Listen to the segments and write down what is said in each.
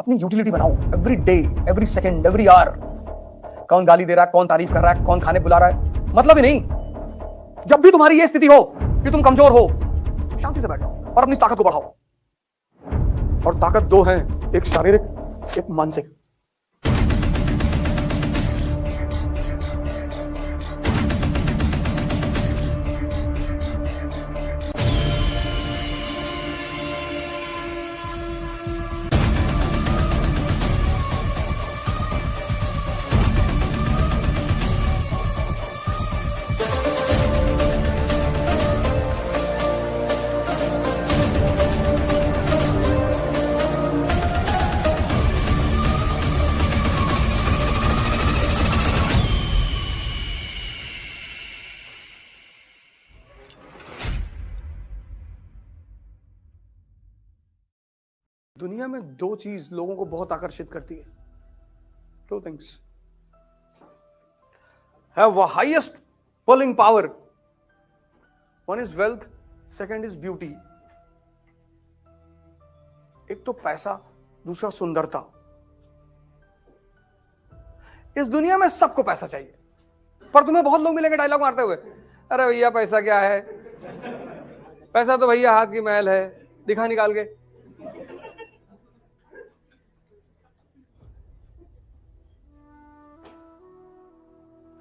अपनी यूटिलिटी बनाओ, every day, every second, every hour. कौन गाली दे रहा है, कौन तारीफ कर रहा है, कौन खाने बुला रहा है, मतलब ही नहीं। जब भी तुम्हारी यह स्थिति हो कि तुम कमजोर हो, शांति से बैठ जाओ और अपनी ताकत को बढ़ाओ। और ताकत दो है, एक शारीरिक, एक मानसिक। दुनिया में दो चीज लोगों को बहुत आकर्षित करती है। Two things have the highest pulling power. One is wealth, second is beauty. एक तो पैसा, दूसरा सुंदरता। इस दुनिया में सबको पैसा चाहिए, पर तुम्हें बहुत लोग मिलेंगे डायलॉग मारते हुए, अरे भैया पैसा क्या है, पैसा तो भैया हाथ की मैल है, दिखा निकाल के।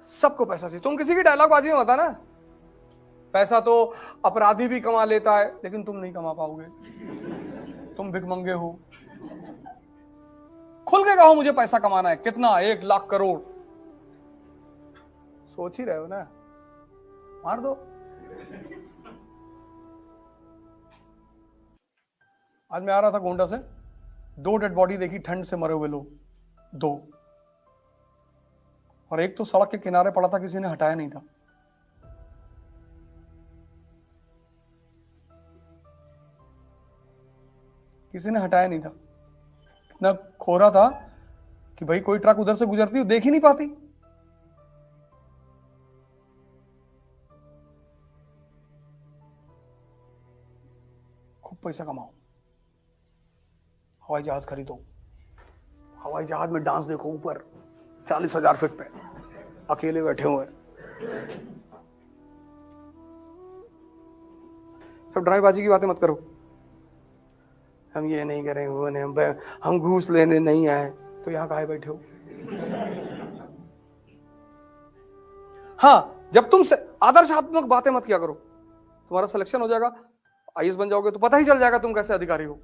सबको पैसा चाहिए। तुम किसी की डायलॉग बाजी में बता ना, पैसा तो अपराधी भी कमा लेता है, लेकिन तुम नहीं कमा पाओगे, तुम भिखमंगे हो। खुल के कहो मुझे पैसा कमाना है, कितना, 1 लाख करोड़। सोच ही रहे हो ना, मार दो। आज मैं आ रहा था गोंडा से, 2 डेड बॉडी देखी, ठंड से मरे हुए लोग, 2। और एक तो सड़क के किनारे पड़ा था, किसी ने हटाया नहीं था। किसी ने हटाया नहीं था। इतना खोरा था कि भाई कोई ट्रक उधर से गुजरती हो देख ही नहीं पाती। खूब पैसा कमाओ, हवाई जहाज खरीदो, हवाई जहाज में डांस देखो ऊपर 40,000 फीट पे, अकेले बैठे हुए। सब ड्रामेबाजी की बातें मत करो। हम ये नहीं करें, वो नहीं, हम घूस लेने नहीं आए, तो यहां काहे बैठे हो? हाँ, जब तुम आदर्शात्मक बातें मत किया करो। तुम्हारा सिलेक्शन हो जाएगा, आईएएस बन जाओगे, तो पता ही चल जाएगा तुम कैसे अधिकारी हो।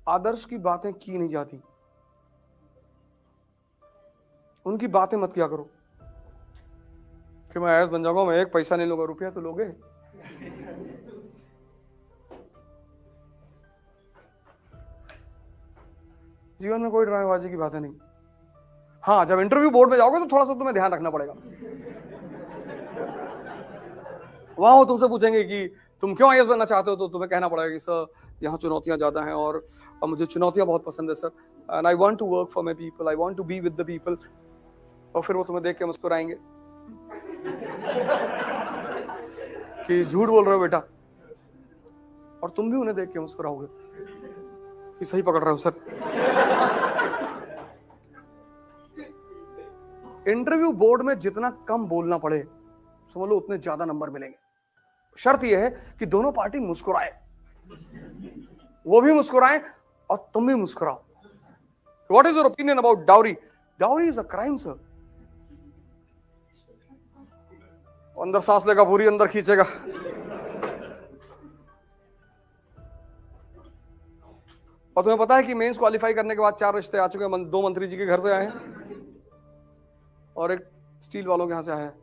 आदर्श की बातें की नहीं जाती, उनकी बातें मत किया करो कि मैं आईएएस बन जाऊंगा, मैं 1 पैसा नहीं लूंगा। रुपया तो लोगे। जीवन में कोई ड्रामेबाजी की बातें नहीं। हाँ, जब इंटरव्यू बोर्ड में जाओगे तो थोड़ा सा तुम्हें ध्यान रखना पड़ेगा। वहां वो तुमसे पूछेंगे कि तुम क्यों आईएएस बनना चाहते हो, तो तुम्हें कहना पड़ेगा कि सर यहाँ चुनौतियां ज्यादा हैं और मुझे चुनौतियां बहुत पसंद है sir, and I want to work for my people, I want to be with the people. और फिर वो तुम्हें देख के मुस्कुराएंगे कि झूठ बोल रहे हो बेटा, और तुम भी उन्हें देख के मुस्कुराओगे कि सही पकड़ रहे हो सर। इंटरव्यू बोर्ड में जितना कम बोलना पड़े, समझ लो उतने ज्यादा नंबर मिलेंगे। शर्त यह है कि दोनों पार्टी मुस्कुराए, वो भी मुस्कुराए और तुम भी मुस्कुराओ। What is your opinion about dowry? Dowry is a crime sir. अंदर सांस लेगा, पूरी अंदर खींचेगा। और तुम्हें पता है कि मेंस क्वालिफाई करने के बाद 4 रिश्ते आ चुके हैं। 2 मंत्री जी के घर से आए हैं और एक स्टील वालों के यहां से आया है।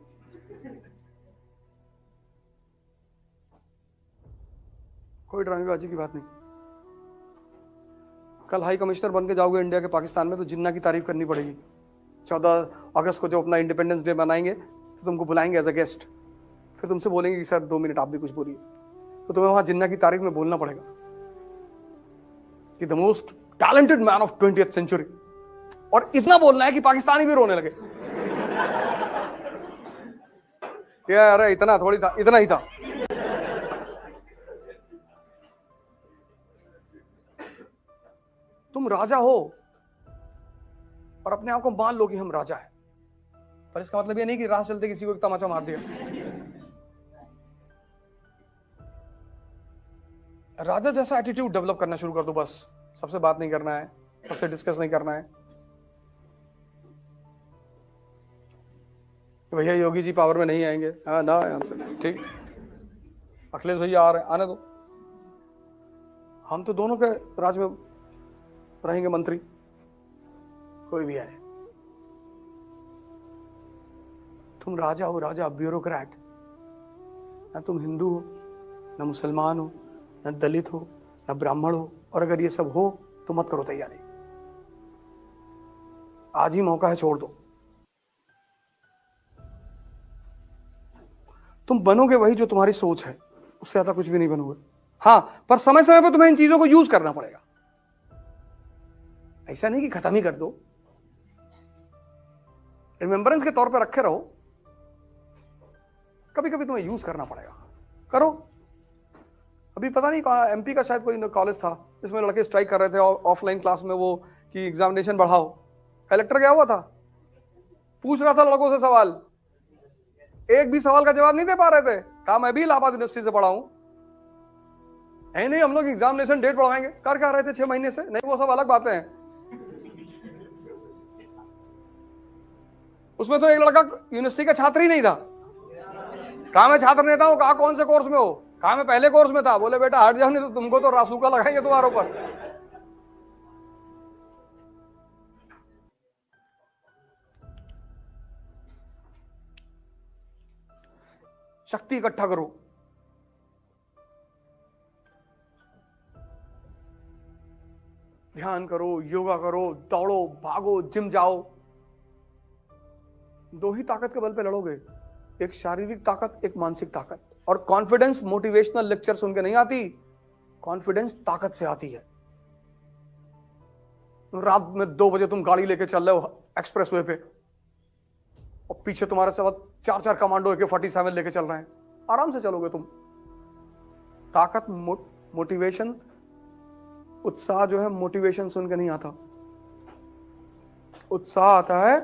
कोई ड्रामेबाजी की बात नहीं। कल हाई कमिश्नर बन के जाओगे इंडिया के पाकिस्तान में, तो जिन्ना की तारीफ करनी पड़ेगी। 14 अगस्त को जब अपना इंडिपेंडेंस डे मनाएंगे तो तुमको बुलाएंगे एज अ गेस्ट, फिर तुमसे बोलेंगे कि सर 2 मिनट आप भी कुछ बोलिए, तो तुम्हें वहां जिन्ना की तारीफ में बोलना पड़ेगा कि the most talented man of 20th century. और इतना बोलना है कि पाकिस्तानी भी रोने लगे। यार अरे इतना थोड़ी था, इतना ही था। तुम तुम राजा हो और अपने आप को मान लो कि हम राजा हैं, पर इसका मतलब ये नहीं कि राह चलते किसी को एक तमाचा मार दिया। राजा जैसा एटीट्यूड डेवलप करना शुरू कर दो बस। सबसे बात नहीं करना है, सबसे डिस्कस नहीं करना है। भैया योगी जी पावर में नहीं आएंगे, हाँ ना हमसे ठीक, अखिलेश भैया आ रहे, आने दो, हम तो दोनों के राज में रहेंगे मंत्री, कोई भी आए। तुम राजा हो, राजा, ब्यूरोक्रेट। ना तुम हिंदू हो, ना मुसलमान हो, ना दलित हो, ना ब्राह्मण हो, और अगर ये सब हो तो मत करो तैयारी, आज ही मौका है, छोड़ दो। तुम बनोगे वही जो तुम्हारी सोच है, उससे ज्यादा कुछ भी नहीं बनोगे। हाँ, पर समय समय पर तुम्हें इन चीजों को यूज करना पड़ेगा। ऐसा नहीं कि खत्म ही कर दो, रिमेम्बरेंस के तौर पर रखे रहो, कभी कभी तुम्हें यूज करना पड़ेगा, करो। अभी पता नहीं कहा, एमपी का शायद कोई कॉलेज था जिसमें लड़के स्ट्राइक कर रहे थे ऑफलाइन क्लास में, वो कि एग्जामिनेशन बढ़ाओ। कलेक्टर गया हुआ था, पूछ रहा था लड़कों से सवाल, एक भी सवाल का जवाब नहीं दे पा रहे थे। कहा मैं भी इलाहाबाद यूनिवर्सिटी से पढ़ा हूं, है नहीं हम लोग एग्जामिनेशन डेट बढ़वाएंगे। कर क्या रहे थे 6 महीने से? नहीं, वो सब अलग बातें हैं। उसमें तो एक लड़का यूनिवर्सिटी का छात्र ही नहीं था। कहा मैं छात्र नेता हूं, कहा कौन से कोर्स में हो? कहा मैं पहले कोर्स में था। बोले बेटा हट जाओ, नहीं तो तुमको तो रासूका लगाएंगे तुम्हारे ऊपर। शक्ति इकट्ठा करो, ध्यान करो, योगा करो, दौड़ो, भागो, जिम जाओ। दो ही ताकत के बल पे लड़ोगे, एक शारीरिक ताकत, एक मानसिक ताकत। और कॉन्फिडेंस मोटिवेशनल लेक्चर सुन के नहीं आती, कॉन्फिडेंस ताकत से आती है। रात में 2 बजे तुम गाड़ी लेके चल रहे हो एक्सप्रेसवे पे, और पीछे तुम्हारे साथ 4 कमांडो AK-47 लेके चल रहे हैं, आराम से चलोगे तुम। ताकत, मोटिवेशन, उत्साह जो है मोटिवेशन सुन के नहीं आता, उत्साह आता है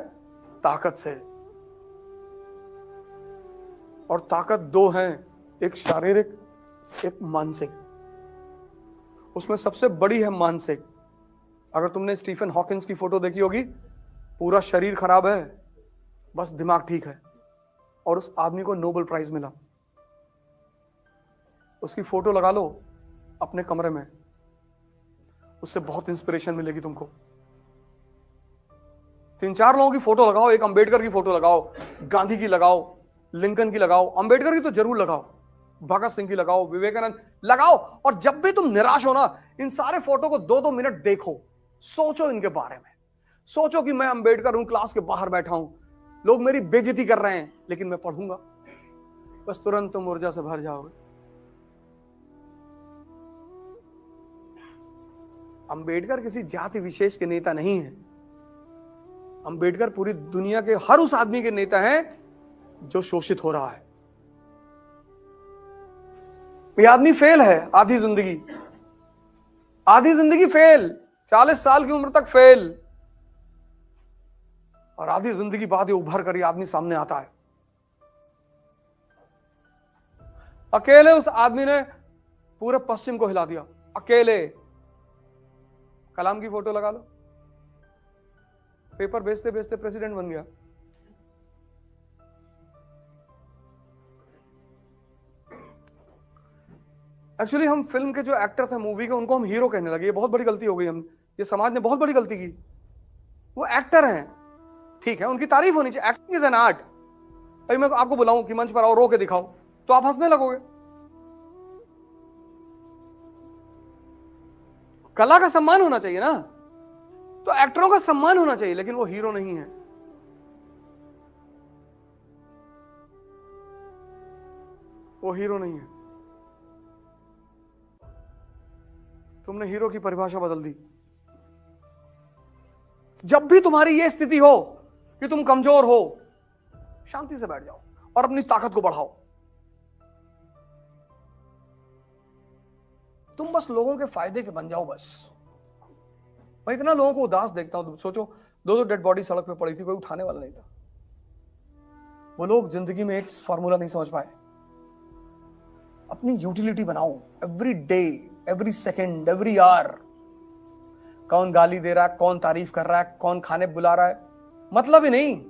ताकत से। और ताकत 2 है, एक शारीरिक, एक मानसिक। उसमें सबसे बड़ी है मानसिक। अगर तुमने स्टीफन हॉकिंस की फोटो देखी होगी, पूरा शरीर खराब है, बस दिमाग ठीक है, और उस आदमी को नोबेल प्राइज मिला। उसकी फोटो लगा लो अपने कमरे में, उससे बहुत इंस्पिरेशन मिलेगी तुमको। 3-4 लोगों की फोटो लगाओ, एक अंबेडकर की फोटो लगाओ, गांधी की लगाओ, लिंकन की लगाओ, अंबेडकर की तो जरूर लगाओ, भगत सिंह की लगाओ, विवेकानंद लगाओ। और जब भी तुम निराश हो ना, इन सारे फोटो को 2-2 मिनट देखो, सोचो इनके बारे में। सोचो कि मैं अंबेडकर हूं, क्लास के बाहर बैठा हूं, लोग मेरी बेइज्जती कर रहे हैं, लेकिन मैं पढ़ूंगा। बस तुरंत तुम ऊर्जा से भर जाओगे। अंबेडकर किसी जाति विशेष के नेता नहीं है, अंबेडकर पूरी दुनिया के हर उस आदमी के नेता हैं जो शोषित हो रहा है। ये आदमी फेल है, आधी जिंदगी फेल, 40 साल की उम्र तक फेल, और आधी जिंदगी बाद ये उभर कर ये आदमी सामने आता है। अकेले उस आदमी ने पूरे पश्चिम को हिला दिया, अकेले। कलाम की फोटो लगा लो, पेपर बेचते बेचते प्रेसिडेंट बन गया। एक्चुअली हम फिल्म के जो एक्टर थे, मूवी के, उनको हम हीरो कहने लगे। ये बहुत बड़ी गलती हो गई, हम ये समाज ने बहुत बड़ी गलती की। वो एक्टर हैं, ठीक है, उनकी तारीफ होनी चाहिए। Acting is an art. भाई मैं आपको बुलाऊं कि मंच पर आओ, रो के दिखाओ, तो आप हंसने लगोगे। कला का सम्मान होना चाहिए ना, तो एक्टरों का सम्मान होना चाहिए, लेकिन वो हीरो नहीं है। वो हीरो नहीं है। तुमने हीरो की परिभाषा बदल दी। जब भी तुम्हारी यह स्थिति हो कि तुम कमजोर हो, शांति से बैठ जाओ और अपनी ताकत को बढ़ाओ। तुम बस लोगों के फायदे के बन जाओ, बस मैं इतना लोगों को उदास देखता हूं, सोचो 2 डेड बॉडी सड़क पे पड़ी थी, कोई उठाने वाला नहीं था। वो लोग जिंदगी में एक फॉर्मूला नहीं समझ पाए। अपनी यूटिलिटी बनाओ, every day, every second, every hour. कौन गाली दे रहा है, कौन तारीफ कर रहा है, कौन खाने बुला रहा है, मतलब ही नहीं।